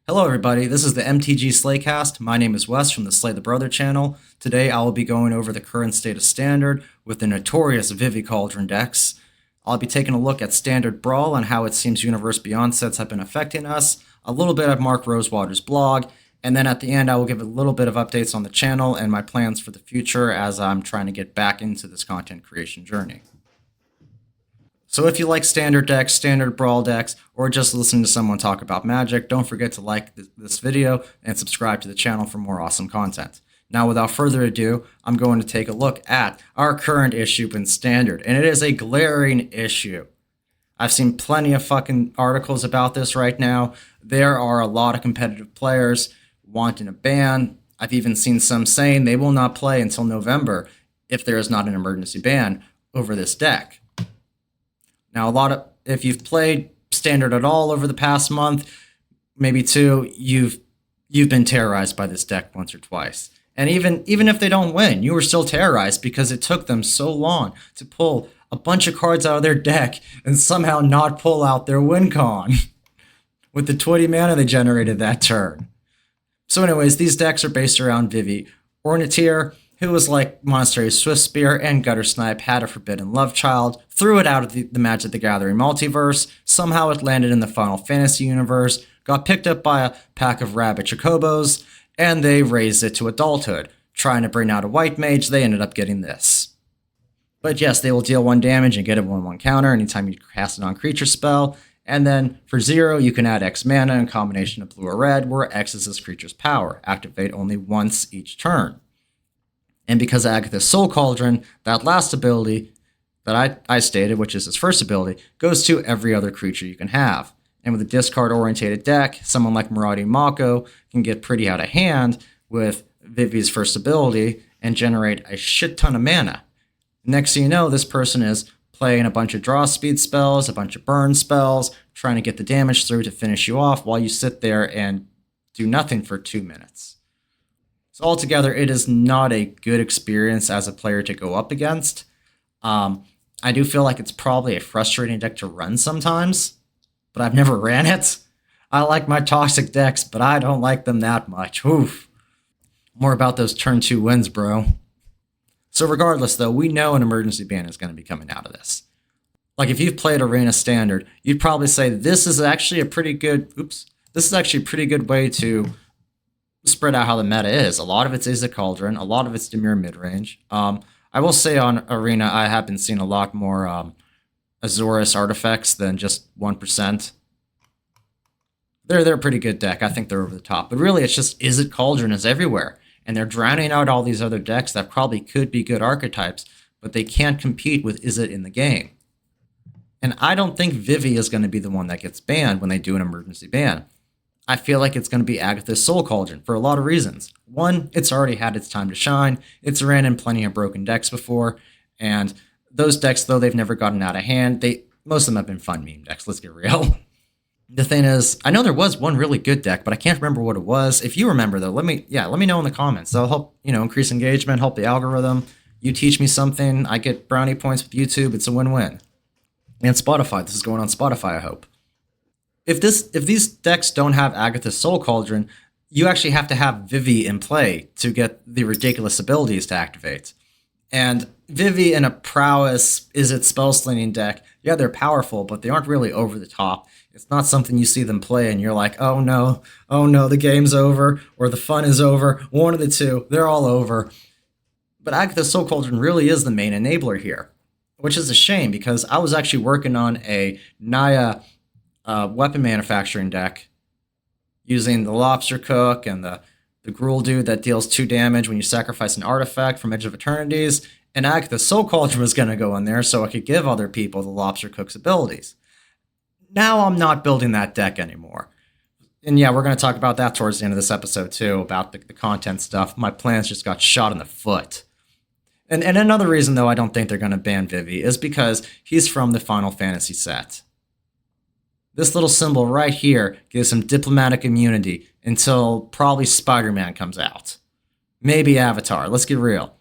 Hello everybody, this is the MTG Slaycast. My name is Wes from the Slay the Brother channel. Today I will be going over the current state of Standard with the notorious Izzet Cauldren decks. I'll be taking a look at Standard Brawl and how it seems Universe Beyond sets have been affecting us, a little bit of Mark Rosewater's blog, and then at the end I will give a little bit of updates on the channel and my plans for the future as I'm trying to get back into this content creation journey. So if you like standard decks, standard brawl decks, or just listen to someone talk about Magic, don't forget to like this video and subscribe to the channel for more awesome content. Now without further ado, I'm going to take a look at our current issue in standard, and it is a glaring issue. I've seen plenty of fucking articles about this right now. There are a lot of competitive players wanting a ban. I've even seen some saying they will not play until November if there is not an emergency ban over this deck. Now, if you've played Standard at all over the past month, maybe two, you've been terrorized by this deck once or twice. And even if they don't win, you were still terrorized because it took them so long to pull a bunch of cards out of their deck and somehow not pull out their win con with the 20 mana they generated that turn. So anyways, these decks are based around Vivi. Ornithir, who was like Monastery Swiftspear and Gutter Snipe, had a Forbidden Love Child, threw it out of the Magic the Gathering multiverse, somehow it landed in the Final Fantasy universe, got picked up by a pack of rabid chocobos, and they raised it to adulthood. Trying to bring out a white mage, they ended up getting this. But yes, they will deal 1 damage and get a 1/1 counter anytime you cast an on-creature spell, and then for 0, you can add X mana in combination of blue or red, where X is this creature's power. Activate only once each turn. And because of Agatha's Soul Cauldron, that last ability that I stated, which is his first ability, goes to every other creature you can have. And with a discard-orientated deck, someone like Marauding Mako can get pretty out of hand with Vivi's first ability and generate a shit ton of mana. Next thing you know, this person is playing a bunch of draw speed spells, a bunch of burn spells, trying to get the damage through to finish you off while you sit there and do nothing for 2 minutes. So altogether, it is not a good experience as a player to go up against. I do feel like it's probably a frustrating deck to run sometimes, but I've never ran it. I like my toxic decks, but I don't like them that much. Oof. More about those turn 2 wins, bro. So regardless, though, we know an emergency ban is going to be coming out of this. Like if you've played Arena Standard, you'd probably say this is actually a pretty good. This is actually a pretty good way to spread out how the meta is. A lot of it's Izzet Cauldren, a lot of it's Dimir midrange. I will say on Arena, I have been seeing a lot more Azorius artifacts than just 1%. They're a pretty good deck. I think they're over the top. But really, it's just Izzet Cauldren is everywhere. And they're drowning out all these other decks that probably could be good archetypes, but they can't compete with Izzet in the game. And I don't think Vivi is going to be the one that gets banned when they do an emergency ban. I feel like it's going to be Agatha's Soul Cauldren for a lot of reasons. One, it's already had its time to shine. It's ran in plenty of broken decks before, and those decks, though they've never gotten out of hand, most of them have been fun meme decks, let's get real. The thing is, I know there was one really good deck, but I can't remember what it was. If you remember, though, let me know in the comments. That'll help, increase engagement, help the algorithm. You teach me something, I get brownie points with YouTube, it's a win-win. And Spotify, this is going on Spotify, I hope. If these decks don't have Agatha's Soul Cauldren, you actually have to have Vivi in play to get the ridiculous abilities to activate. And Vivi in a prowess Izzet spell slinging deck, yeah, they're powerful, but they aren't really over the top. It's not something you see them play and you're like, oh no, the game's over, or the fun is over, one of the two, they're all over. But Agatha's Soul Cauldren really is the main enabler here, which is a shame because I was actually working on a Naya weapon manufacturing deck using the Lobster Cook and the Gruul dude that deals 2 damage when you sacrifice an artifact from Edge of Eternities, and Agatha's Soul Cauldren was going to go in there so I could give other people the Lobster Cook's abilities. Now I'm not building that deck anymore. And yeah, we're going to talk about that towards the end of this episode too, about the content stuff. My plans just got shot in the foot. And another reason, though, I don't think they're going to ban Vivi is because he's from the Final Fantasy set. This little symbol right here gives him diplomatic immunity until probably Spider-Man comes out. Maybe Avatar, let's get real.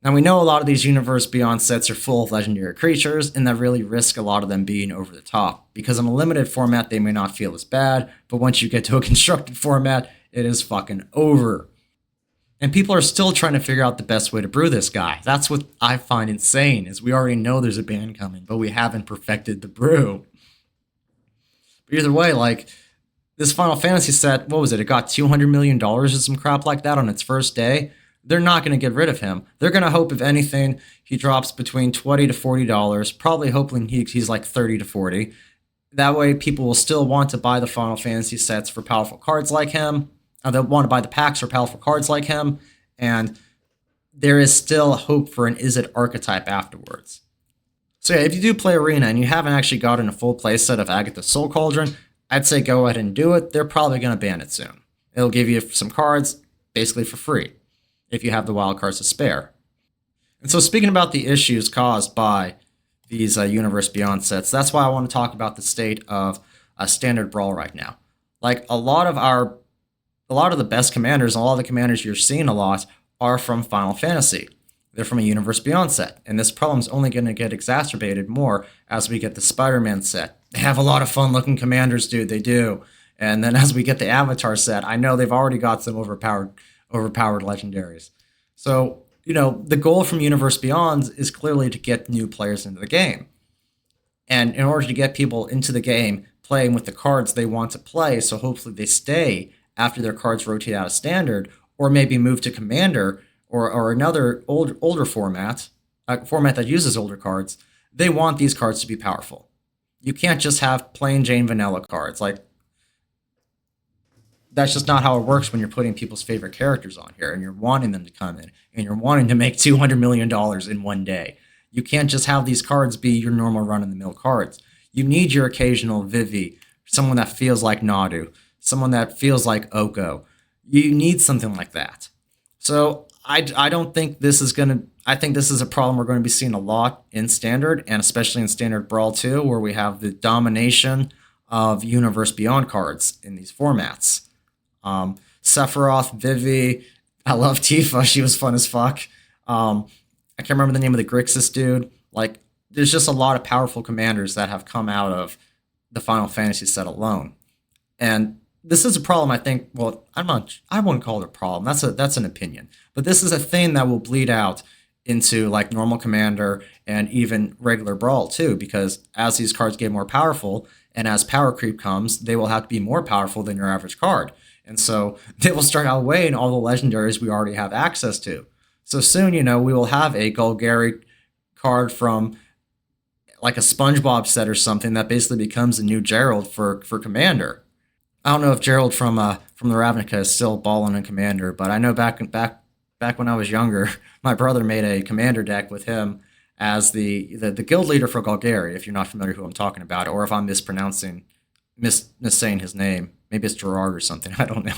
Now we know a lot of these Universe Beyond sets are full of legendary creatures, and that really risk a lot of them being over the top, because in a limited format they may not feel as bad, but once you get to a constructed format, it is fucking over. And people are still trying to figure out the best way to brew this guy. That's what I find insane, is we already know there's a ban coming, but we haven't perfected the brew. But either way, like, this Final Fantasy set, what was it? It got $200 million or some crap like that on its first day. They're not going to get rid of him. They're going to hope, if anything, he drops between $20 to $40, probably hoping he's like 30 to 40. That way, people will still want to buy the Final Fantasy sets for powerful cards like him. They'll want to buy the packs for powerful cards like him. And there is still hope for an Izzet archetype afterwards. So yeah, if you do play Arena and you haven't actually gotten a full playset of Izzet Soul Cauldren, I'd say go ahead and do it. They're probably going to ban it soon. It'll give you some cards basically for free if you have the wild cards to spare. And so speaking about the issues caused by these Universe Beyond sets, that's why I want to talk about the state of Standard Brawl right now. Like, a lot of the best commanders, and a lot of the commanders you're seeing a lot, are from Final Fantasy. They're from a Universe Beyond set, and this problem is only going to get exacerbated more as we get the Spider-Man set. They have a lot of fun-looking commanders, dude, they do. And then as we get the Avatar set, I know they've already got some overpowered legendaries. So, the goal from Universe Beyond is clearly to get new players into the game. And in order to get people into the game playing with the cards they want to play, so hopefully they stay after their cards rotate out of Standard, or maybe move to Commander, or another older format, a format that uses older cards, they want these cards to be powerful. You can't just have plain Jane vanilla cards. Like, that's just not how it works when you're putting people's favorite characters on here and you're wanting them to come in and you're wanting to make $200 million in one day. You can't just have these cards be your normal run-of-the-mill cards. You need your occasional Vivi, someone that feels like Nadu, someone that feels like Oko. You need something like that. So I don't think this is going to... I think this is a problem we're going to be seeing a lot in Standard, and especially in Standard Brawl 2, where we have the domination of Universe Beyond cards in these formats. Sephiroth, Vivi, I love Tifa, she was fun as fuck. I can't remember the name of the Grixis dude. Like, there's just a lot of powerful commanders that have come out of the Final Fantasy set alone. And this is a problem, I think, well, I wouldn't call it a problem, that's an opinion. But this is a thing that will bleed out into like normal Commander and even regular Brawl too, because as these cards get more powerful and as power creep comes, they will have to be more powerful than your average card. And so they will start outweighing all the legendaries we already have access to. So soon, we will have a Golgari card from like a SpongeBob set or something that basically becomes a new Gerald for Commander. I don't know if Gerald from the Ravnica is still balling in Commander, but I know back when I was younger, my brother made a Commander deck with him as the guild leader for Golgari, if you're not familiar who I'm talking about, or if I'm missaying his name. Maybe it's Gerard or something, I don't know.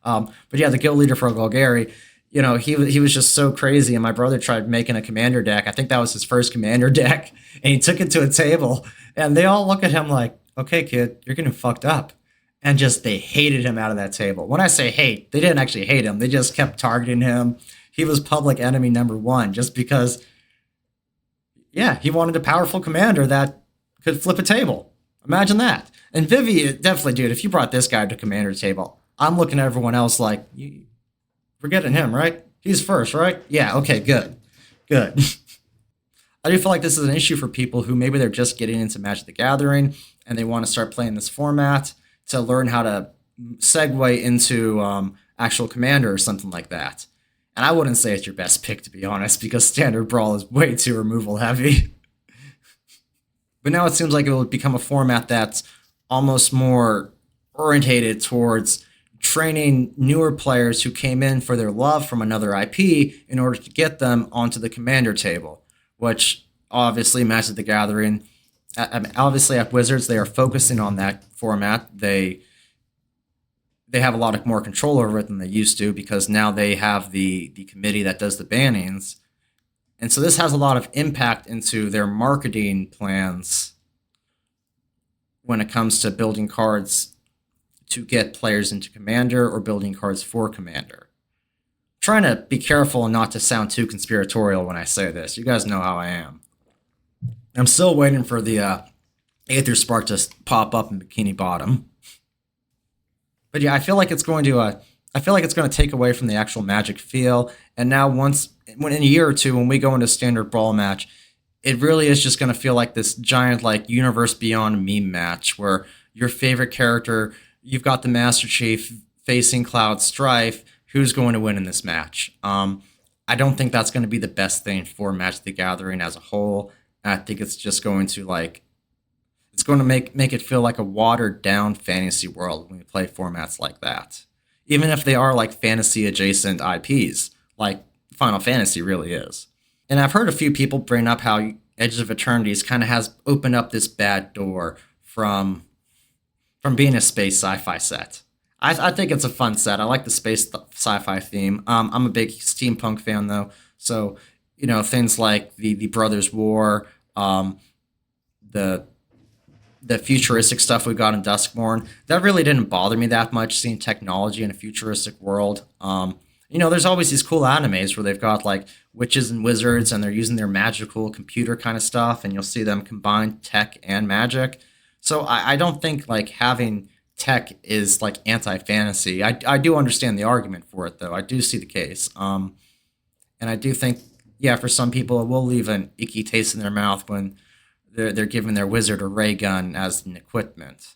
But yeah, the guild leader for Golgari, he was just so crazy, and my brother tried making a Commander deck. I think that was his first Commander deck, and he took it to a table, and they all look at him like, okay, kid, you're getting fucked up. And just, they hated him out of that table. When I say hate, they didn't actually hate him. They just kept targeting him. He was public enemy number one just because, yeah, he wanted a powerful commander that could flip a table. Imagine that. And Vivi, definitely, dude, if you brought this guy to commander table, I'm looking at everyone else like, we're getting him, right? He's first, right? Yeah, okay, good. Good. I do feel like this is an issue for people who maybe they're just getting into Magic the Gathering and they want to start playing this format to learn how to segue into actual Commander or something like that. And I wouldn't say it's your best pick, to be honest, because Standard Brawl is way too removal heavy. But now it seems like it will become a format that's almost more orientated towards training newer players who came in for their love from another IP in order to get them onto the Commander table, which obviously Magic the Gathering... obviously at Wizards, they are focusing on that format. They have a lot more control over it than they used to because now they have the committee that does the bannings. And so this has a lot of impact into their marketing plans when it comes to building cards to get players into Commander or building cards for Commander. trying to be careful and not to sound too conspiratorial when I say this. You guys know how I am. I'm still waiting for the Aether Spark to pop up in Bikini Bottom. But yeah, I feel like it's going to take away from the actual Magic feel. And now when in a year or two, when we go into Standard Brawl match, it really is just going to feel like this giant like Universe Beyond meme match where your favorite character, you've got the Master Chief facing Cloud Strife. Who's going to win in this match? I don't think that's going to be the best thing for Magic the Gathering as a whole. I think it's just going to it's going to make it feel like a watered down fantasy world when we play formats like that. Even if they are like fantasy adjacent IPs, like Final Fantasy really is. And I've heard a few people bring up how Edges of Eternities kind of has opened up this bad door from being a space sci-fi set. I think it's a fun set. I like the space sci-fi theme. I'm a big steampunk fan though, so things like the Brothers' War, the futuristic stuff we got in Duskborn, that really didn't bother me that much. Seeing technology in a futuristic world. There's always these cool animes where they've got like witches and wizards and they're using their magical computer kind of stuff, and you'll see them combine tech and magic. So I don't think like having tech is like anti-fantasy. I do understand the argument for it though. I do see the case. And I do think, yeah, for some people it will leave an icky taste in their mouth when they're giving their wizard a ray gun as an equipment.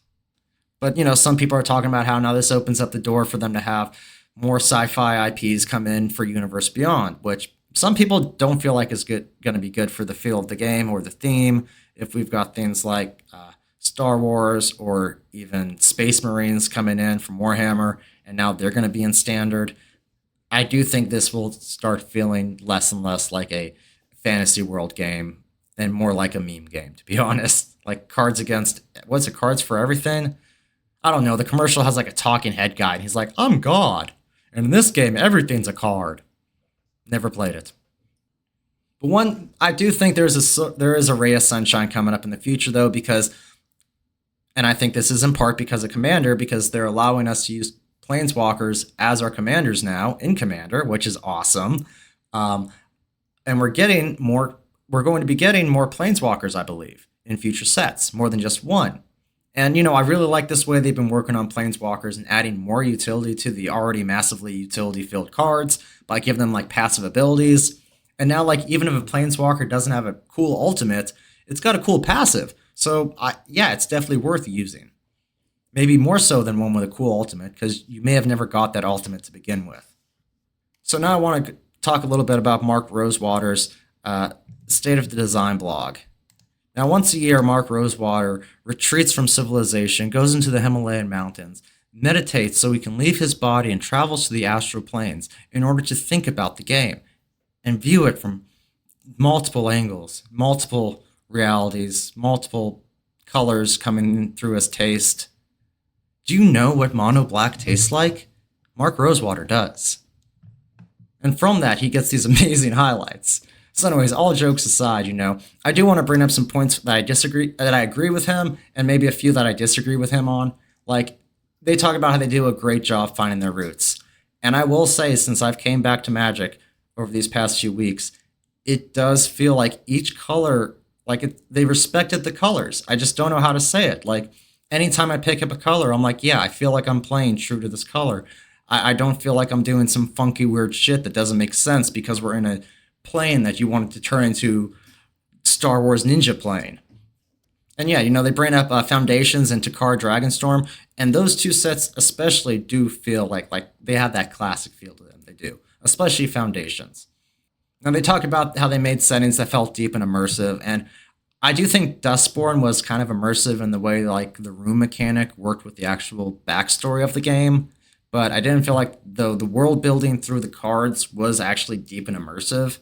But some people are talking about how now this opens up the door for them to have more sci-fi IPs come in for Universe Beyond, which some people don't feel like is going to be good for the feel of the game or the theme. If we've got things like Star Wars or even Space Marines coming in from Warhammer, and now they're going to be in Standard, I do think this will start feeling less and less like a fantasy world game and more like a meme game, to be honest. Like Cards for Everything? I don't know. The commercial has like a talking head guy, and he's like, I'm God. And in this game, everything's a card. Never played it. But I do think there is a ray of sunshine coming up in the future, though, and I think this is in part because of Commander, because they're allowing us to use Planeswalkers as our commanders now in Commander, which is awesome. And we're going to be getting more Planeswalkers, I believe, in future sets, more than just one. And, I really like this way they've been working on Planeswalkers and adding more utility to the already massively utility-filled cards by giving them, like, passive abilities. And now, like, even if a Planeswalker doesn't have a cool ultimate, it's got a cool passive. So, it's definitely worth using. Maybe more so than one with a cool ultimate, because you may have never got that ultimate to begin with. So now I want to talk a little bit about Mark Rosewater's State of the Design blog. Now, once a year, Mark Rosewater retreats from civilization, goes into the Himalayan mountains, meditates so he can leave his body and travels to the astral planes in order to think about the game and view it from multiple angles, multiple realities, multiple colors coming through his taste. Do you know what mono black tastes like? Mark Rosewater does. And from that, he gets these amazing highlights. So anyways, all jokes aside, I do want to bring up some points that I agree with him, and maybe a few that I disagree with him on. Like, they talk about how they do a great job finding their roots. And I will say, since I've came back to Magic over these past few weeks, it does feel like each color, they respected the colors. I just don't know how to say it. Like, anytime I pick up a color, I'm like, yeah, I feel like I'm playing true to this color. I don't feel like I'm doing some funky, weird shit that doesn't make sense because we're in a plane that you wanted to turn into Star Wars Ninja plane. And yeah, they bring up Foundations and Takar Dragonstorm, and those two sets especially do feel like they have that classic feel to them. They do, especially Foundations. Now they talk about how they made settings that felt deep and immersive, and I do think Duskborn was kind of immersive in the way the room mechanic worked with the actual backstory of the game, but I didn't feel like the world building through the cards was actually deep and immersive.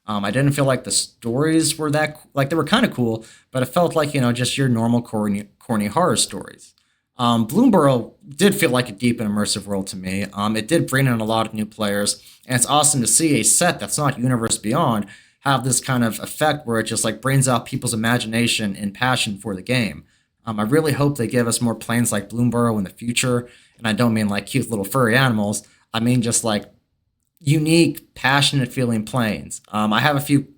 I didn't feel like the stories were they were kind of cool, but it felt like, just your normal corny horror stories. Bloomborough did feel like a deep and immersive world to me. It did bring in a lot of new players, and it's awesome to see a set that's not Universe Beyond have this kind of effect where it just brings out people's imagination and passion for the game. I really hope they give us more planes like Bloomborough in the future, and I don't mean like cute little furry animals. I mean just unique, passionate feeling planes. I have a few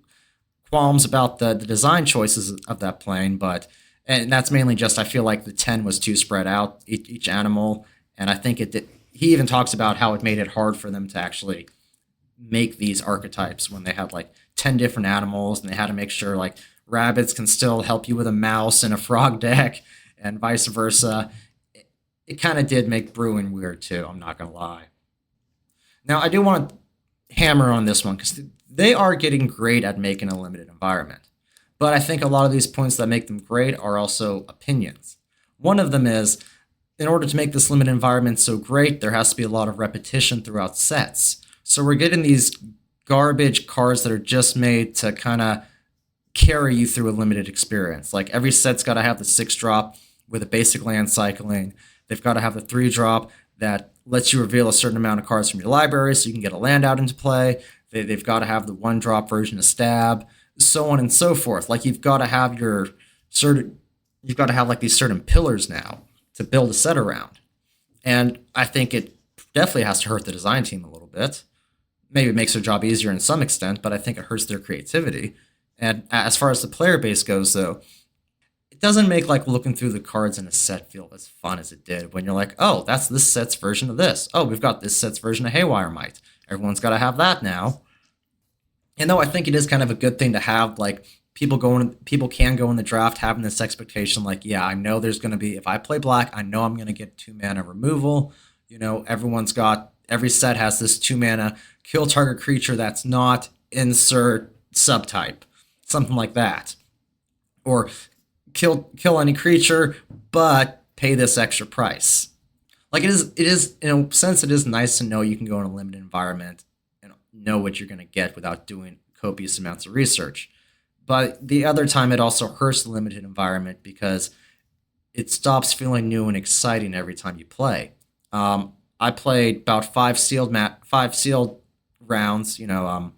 qualms about the design choices of that plane, but and that's mainly just I feel like the 10 was too spread out each animal, and I think it did. He even talks about how it made it hard for them to actually make these archetypes when they had like 10 different animals and they had to make sure like rabbits can still help you with a mouse in a frog deck and vice versa. It kind of did make brewing weird too, I'm not gonna lie. Now I do want to hammer on this one because they are getting great at making a limited environment, but I think a lot of these points that make them great are also opinions. One of them is, in order to make this limited environment so great, there has to be a lot of repetition throughout sets. So we're getting these garbage cards that are just made to kind of carry you through a limited experience. Like every set's got to have the 6-drop with a basic land cycling. They've got to have the 3-drop that lets you reveal a certain amount of cards from your library so you can get a land out into play. They've got to have the 1-drop version of stab, so on and so forth. Like you've got to have you've got to have like these certain pillars now to build a set around. And I think it definitely has to hurt the design team a little bit. Maybe it makes their job easier in some extent, but I think it hurts their creativity. And as far as the player base goes, though, it doesn't make like looking through the cards in a set feel as fun as it did when you're like, oh, that's this set's version of this. Oh, we've got this set's version of Haywire Might. Everyone's got to have that now. And though I think it is kind of a good thing to have, like people can go in the draft having this expectation, like, yeah, I know there's going to be, if I play black, I know I'm going to get 2-mana removal. You know, every set has this 2-mana kill target creature that's not insert subtype, something like that, or kill any creature, but pay this extra price. Like it is in a sense, it is nice to know you can go in a limited environment and know what you're going to get without doing copious amounts of research. But the other time, it also hurts the limited environment because it stops feeling new and exciting every time you play. I played about five sealed rounds. You know,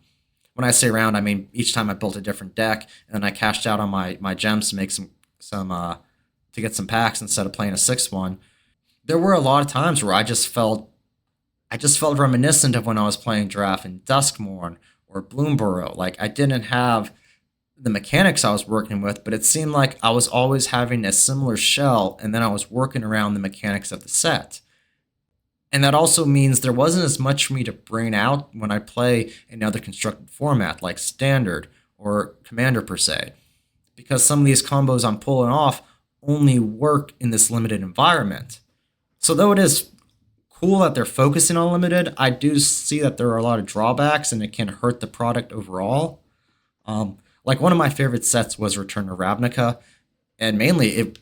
when I say round, I mean each time I built a different deck, and then I cashed out on my gems to make some to get some packs instead of playing a 6-1. There were a lot of times where I just felt reminiscent of when I was playing draft in Duskmourn or Bloomburrow. Like I didn't have the mechanics I was working with, but it seemed like I was always having a similar shell, and then I was working around the mechanics of the set. And that also means there wasn't as much for me to bring out when I play another constructed format like Standard or Commander per se, because some of these combos I'm pulling off only work in this limited environment. So though it is cool that they're focusing on limited, I do see that there are a lot of drawbacks and it can hurt the product overall. Like one of my favorite sets was Return to Ravnica, and mainly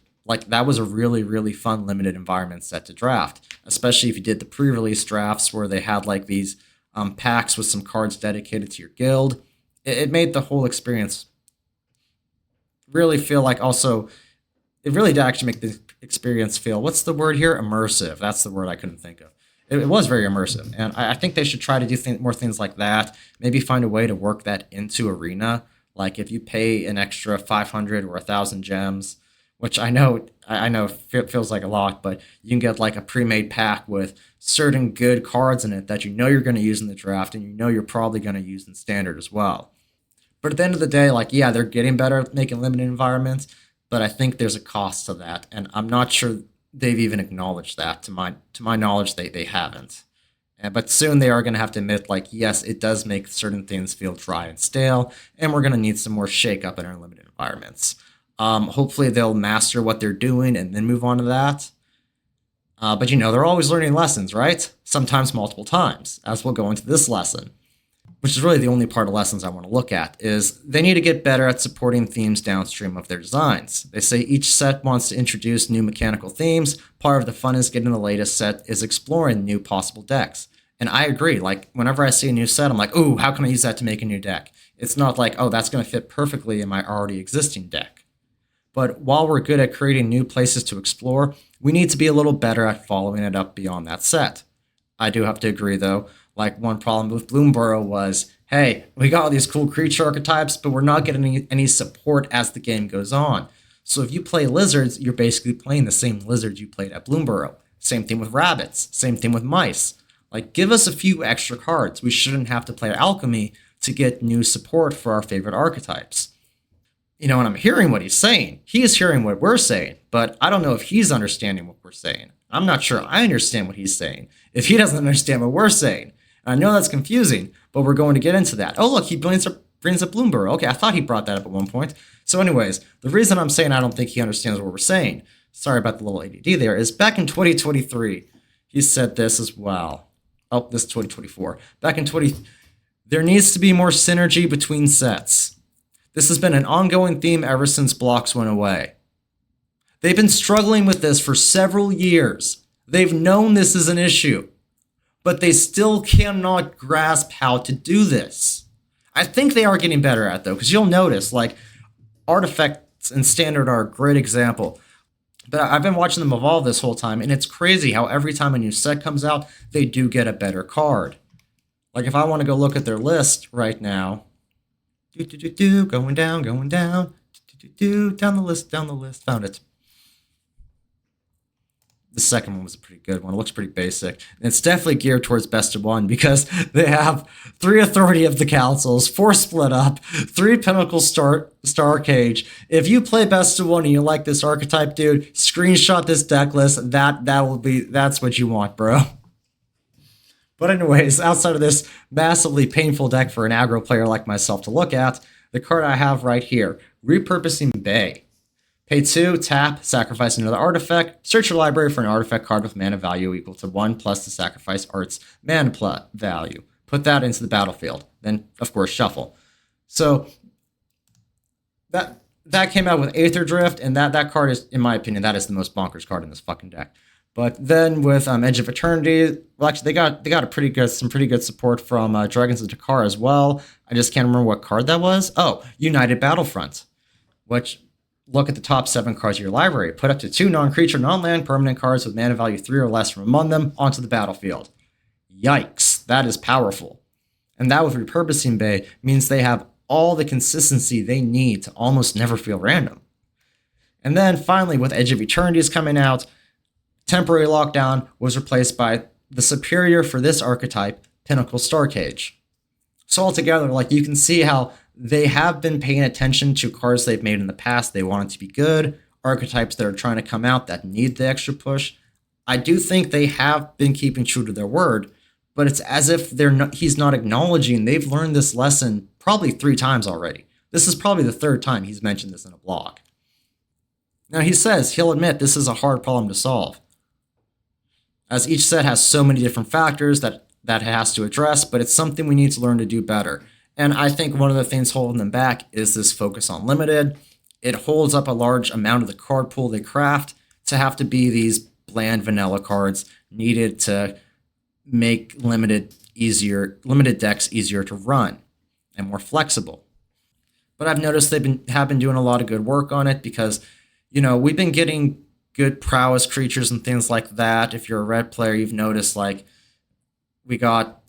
that was a really, really fun limited environment set to draft, especially if you did the pre-release drafts where they had like these packs with some cards dedicated to your guild. It made the whole experience really feel like it really did actually make the experience feel, what's the word here? Immersive. That's the word I couldn't think of. It was very immersive, and I think they should try to do more things like that. Maybe find a way to work that into Arena. Like if you pay an extra 500 or 1,000 gems, which I know feels like a lot, but you can get like a pre-made pack with certain good cards in it that you know you're going to use in the draft, and you know you're probably going to use in Standard as well. But at the end of the day, like, yeah, they're getting better at making limited environments, but I think there's a cost to that, and I'm not sure they've even acknowledged that. To my knowledge, they haven't. But soon they are going to have to admit, like, yes, it does make certain things feel dry and stale, and we're going to need some more shake-up in our limited environments. Hopefully they'll master what they're doing and then move on to that. But they're always learning lessons, right? Sometimes multiple times, as we'll go into this lesson, which is really the only part of lessons I want to look at, is they need to get better at supporting themes downstream of their designs. They say each set wants to introduce new mechanical themes. Part of the fun is getting the latest set is exploring new possible decks. And I agree. Like, whenever I see a new set, I'm like, ooh, how can I use that to make a new deck? It's not like, oh, that's going to fit perfectly in my already existing deck. But while we're good at creating new places to explore, we need to be a little better at following it up beyond that set. I do have to agree, though. Like, one problem with Bloomburrow was, hey, we got all these cool creature archetypes, but we're not getting any support as the game goes on. So if you play lizards, you're basically playing the same lizards you played at Bloomburrow. Same thing with rabbits. Same thing with mice. Like, give us a few extra cards. We shouldn't have to play alchemy to get new support for our favorite archetypes. And I'm hearing what he's saying. He is hearing what we're saying, but I don't know if he's understanding what we're saying. I'm not sure I understand what he's saying if he doesn't understand what we're saying. And I know that's confusing, but we're going to get into that. Oh, look, he brings up Bloomberg. Okay, I thought he brought that up at one point. So anyways, the reason I'm saying I don't think he understands what we're saying, sorry about the little ADD there, is back in 2023, he said this as well. Oh, this is 2024. There needs to be more synergy between sets. This has been an ongoing theme ever since blocks went away. They've been struggling with this for several years. They've known this is an issue, but they still cannot grasp how to do this. I think they are getting better at it, though, because you'll notice, like, artifacts in Standard are a great example. But I've been watching them evolve this whole time, and it's crazy how every time a new set comes out, they do get a better card. Like, if I want to go look at their list right now, going down, down the list, found it. The second one was a pretty good one. It looks pretty basic. And it's definitely geared towards best of one because they have 3 Authority of the Councils, 4 Split Up, 3 Pinnacle Star Cage. If you play best of one and you like this archetype, dude, screenshot this deck list. That's what you want, bro. But anyways, outside of this massively painful deck for an aggro player like myself to look at, the card I have right here, Repurposing Bay. Pay 2, tap, sacrifice another artifact, search your library for an artifact card with mana value equal to 1 plus the sacrifice art's mana value. Put that into the battlefield. Then, of course, shuffle. So, that came out with Aether Drift, and that card is, in my opinion, that is the most bonkers card in this fucking deck. But then with Edge of Eternity, well, actually, they got some pretty good support from Dragons of Takar as well. I just can't remember what card that was. Oh, United Battlefront, which... Look at the top 7 cards of your library. Put up to 2 non-creature, non-land permanent cards with mana value 3 or less from among them onto the battlefield. Yikes, that is powerful. And that with Repurposing Bay means they have all the consistency they need to almost never feel random. And then finally, with Edge of Eternity is coming out, Temporary Lockdown was replaced by the superior for this archetype, Pinnacle Star Cage. So altogether, like, you can see how they have been paying attention to cards they've made in the past. They want it to be good. Archetypes that are trying to come out that need the extra push. I do think they have been keeping true to their word, but it's as if he's not acknowledging they've learned this lesson probably 3 times already. This is probably the 3rd time he's mentioned this in a blog. Now he says he'll admit this is a hard problem to solve, as each set has so many different factors that it has to address, but it's something we need to learn to do better. And I think one of the things holding them back is this focus on limited. It holds up a large amount of the card pool they craft to have to be these bland vanilla cards needed to make limited decks easier to run and more flexible. But I've noticed they have been doing a lot of good work on it because, we've been getting good prowess creatures and things like that. If you're a red player, you've noticed, like, we got...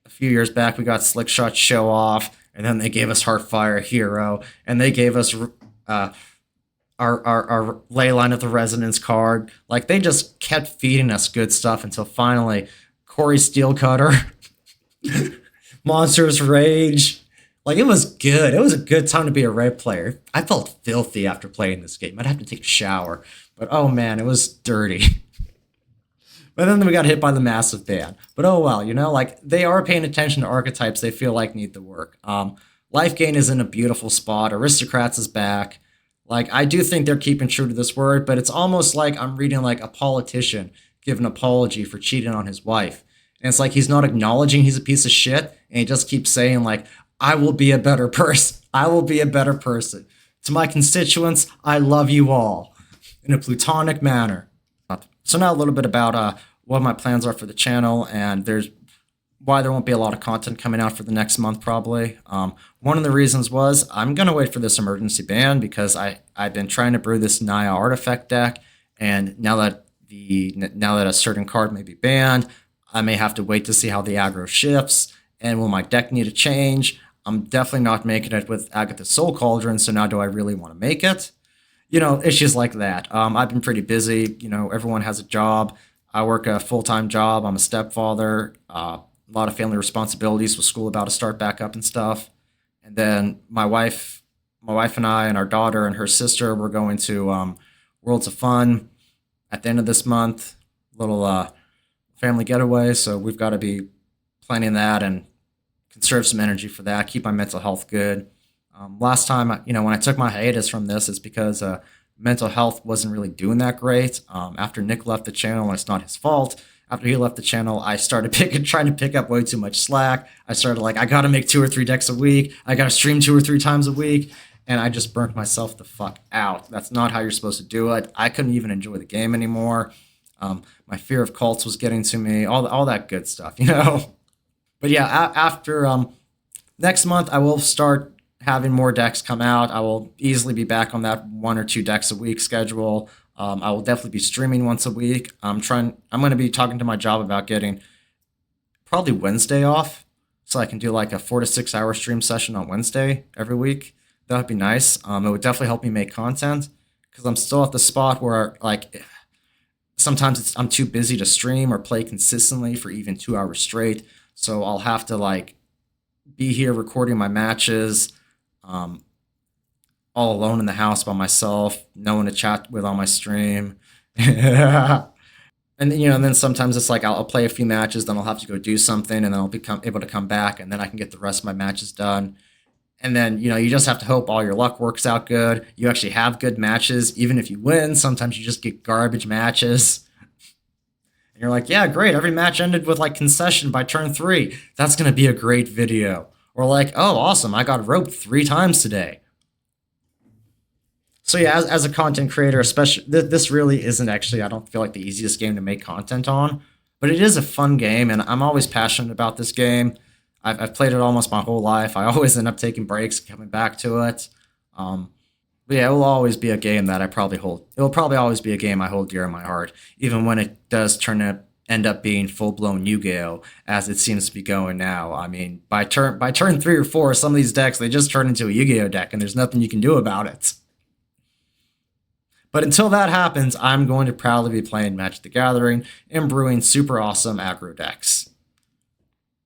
A few years back, we got Slickshot Show Off, and then they gave us Heartfire Hero, and they gave us our Leyline of the Resonance card. Like, they just kept feeding us good stuff until finally Corey Steelcutter, Monsters Rage. Like, it was good. It was a good time to be a red player. I felt filthy after playing this game. I'd have to take a shower, but oh man, it was dirty. But then we got hit by the massive ban. But oh well, like, they are paying attention to archetypes they feel like need the work. Life Gain is in a beautiful spot. Aristocrats is back. Like, I do think they're keeping true to this word, but it's almost like I'm reading like a politician give an apology for cheating on his wife. And it's like he's not acknowledging he's a piece of shit, and he just keeps saying, like, I will be a better person. I will be a better person. To my constituents, I love you all. In a plutonic manner. So now a little bit about what my plans are for the channel, and why there won't be a lot of content coming out for the next month probably. One of the reasons was I'm going to wait for this emergency ban because I've been trying to brew this Naya artifact deck, and now that a certain card may be banned, I may have to wait to see how the aggro shifts, and will my deck need a change? I'm definitely not making it with Izzet Cauldren, so now do I really want to make it? Issues like that. I've been pretty busy. Everyone has a job. I work a full-time job. I'm a stepfather. A lot of family responsibilities with school about to start back up and stuff. And then my wife and I and our daughter and her sister, we're going to Worlds of Fun at the end of this month. Little family getaway. So we've got to be planning that and conserve some energy for that. Keep my mental health good. Last time, when I took my hiatus from this, it's because mental health wasn't really doing that great. After Nick left the channel, and it's not his fault. After he left the channel, I started trying to pick up way too much slack. I started I got to make 2 or 3 decks a week. I got to stream 2 or 3 times a week. And I just burnt myself the fuck out. That's not how you're supposed to do it. I couldn't even enjoy the game anymore. My fear of cults was getting to me. All that good stuff, But yeah, after next month, I will start having more decks come out. I will easily be back on that 1 or 2 decks a week schedule. I will definitely be streaming once a week. I'm going to be talking to my job about getting probably Wednesday off, so I can do a 4 to 6 hour stream session on Wednesday every week. That would be nice. It would definitely help me make content because I'm still at the spot where sometimes I'm too busy to stream or play consistently for even 2 hours straight. So I'll have to be here recording my matches, all alone in the house by myself, no one to chat with on my stream. And then sometimes it's I'll play a few matches, then I'll have to go do something, and then I'll become able to come back, and then I can get the rest of my matches done. And then, you just have to hope all your luck works out good. You actually have good matches. Even if you win, sometimes you just get garbage matches. And you're yeah, great. Every match ended with concession by turn 3. That's going to be a great video. Or oh, awesome. I got roped 3 times today. So yeah, as a content creator, especially, this really isn't actually, I don't feel the easiest game to make content on. But it is a fun game, and I'm always passionate about this game. I've played it almost my whole life. I always end up taking breaks, coming back to it. But yeah, it will always be a game that I probably hold. It will probably always be a game I hold dear in my heart, even when it does end up being full-blown Yu-Gi-Oh, as it seems to be going now. I mean, by turn 3 or 4, some of these decks, they just turn into a Yu-Gi-Oh deck, and there's nothing you can do about it. But until that happens, I'm going to proudly be playing Magic the Gathering and brewing super awesome aggro decks.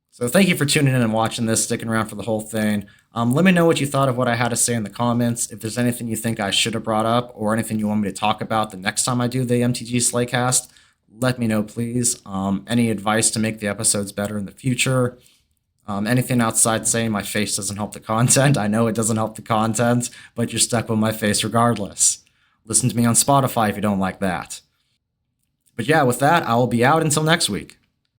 So thank you for tuning in and watching this, sticking around for the whole thing. Let me know what you thought of what I had to say in the comments. If there's anything you think I should have brought up or anything you want me to talk about the next time I do the MTG Slaycast, let me know, please. Any advice to make the episodes better in the future? Anything outside saying my face doesn't help the content. I know it doesn't help the content, but you're stuck with my face regardless. Listen to me on Spotify if you don't like that. But yeah, with that, I will be out until next week.